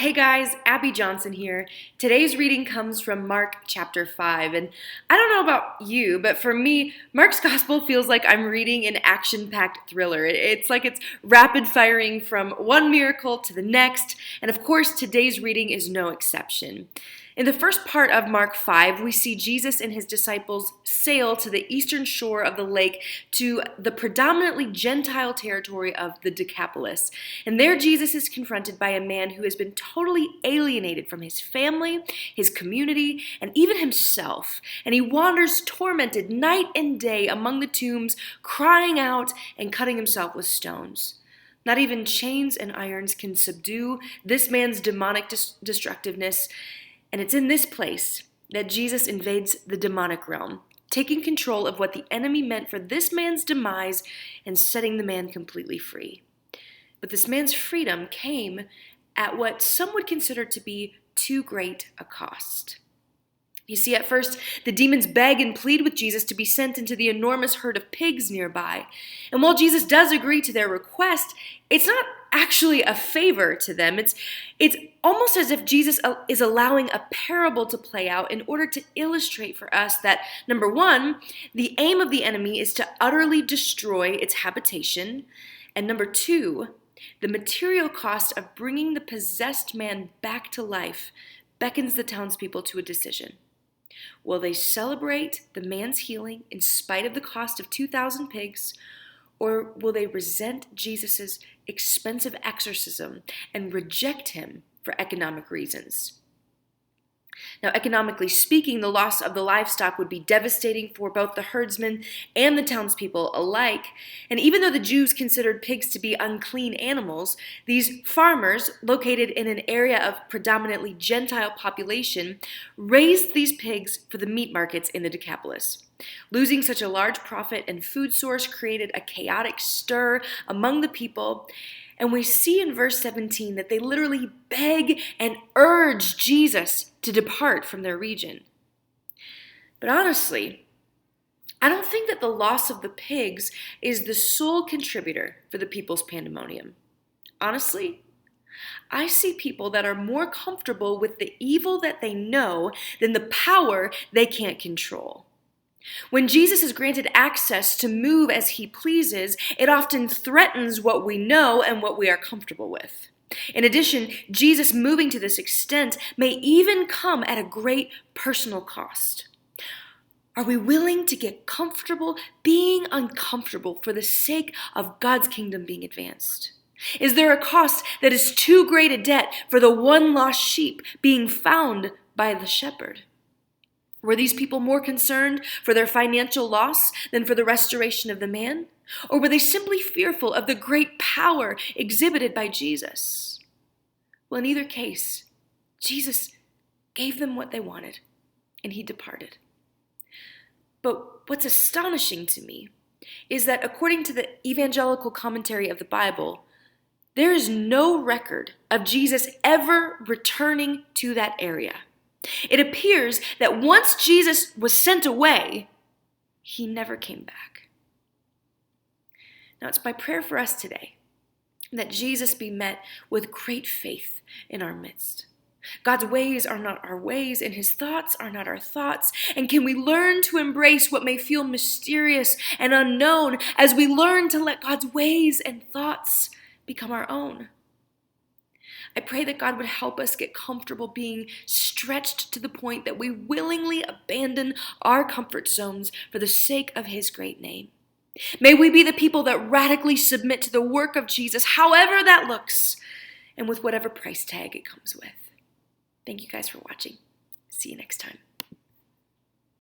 Hey guys, Abby Johnson here. Today's reading comes from Mark chapter 5. And I don't know about you, but for me, Mark's gospel feels like I'm reading an action-packed thriller. It's like it's rapid firing from one miracle to the next. And of course, today's reading is no exception. In the first part of Mark 5, we see Jesus and his disciples sail to the eastern shore of the lake to the predominantly Gentile territory of the Decapolis. And there Jesus is confronted by a man who has been totally alienated from his family, his community, and even himself. And he wanders tormented night and day among the tombs, crying out and cutting himself with stones. Not even chains and irons can subdue this man's demonic destructiveness. And it's in this place that Jesus invades the demonic realm, taking control of what the enemy meant for this man's demise and setting the man completely free. But this man's freedom came at what some would consider to be too great a cost. You see, at first, the demons beg and plead with Jesus to be sent into the enormous herd of pigs nearby. And while Jesus does agree to their request, it's not actually a favor to them. It's almost as if Jesus is allowing a parable to play out in order to illustrate for us that, number one, the aim of the enemy is to utterly destroy its habitation, and number two, the material cost of bringing the possessed man back to life beckons the townspeople to a decision. Will they celebrate the man's healing in spite of the cost of 2,000 pigs, or will they resent Jesus' expensive exorcism and reject him for economic reasons? Now, economically speaking, the loss of the livestock would be devastating for both the herdsmen and the townspeople alike. And even though the Jews considered pigs to be unclean animals, these farmers, located in an area of predominantly Gentile population, raised these pigs for the meat markets in the Decapolis. Losing such a large profit and food source created a chaotic stir among the people. And we see in verse 17 that they literally beg and urge Jesus to depart from their region. But honestly, I don't think that the loss of the pigs is the sole contributor for the people's pandemonium. Honestly, I see people that are more comfortable with the evil that they know than the power they can't control. When Jesus is granted access to move as he pleases, it often threatens what we know and what we are comfortable with. In addition, Jesus moving to this extent may even come at a great personal cost. Are we willing to get comfortable being uncomfortable for the sake of God's kingdom being advanced? Is there a cost that is too great a debt for the one lost sheep being found by the shepherd? Were these people more concerned for their financial loss than for the restoration of the man? Or were they simply fearful of the great power exhibited by Jesus? Well, in either case, Jesus gave them what they wanted, and he departed. But what's astonishing to me is that according to the evangelical commentary of the Bible, there is no record of Jesus ever returning to that area. It appears that once Jesus was sent away, he never came back. Now, it's my prayer for us today that Jesus be met with great faith in our midst. God's ways are not our ways, and his thoughts are not our thoughts. And can we learn to embrace what may feel mysterious and unknown as we learn to let God's ways and thoughts become our own? I pray that God would help us get comfortable being stretched to the point that we willingly abandon our comfort zones for the sake of his great name. May we be the people that radically submit to the work of Jesus, however that looks, and with whatever price tag it comes with. Thank you guys for watching. See you next time.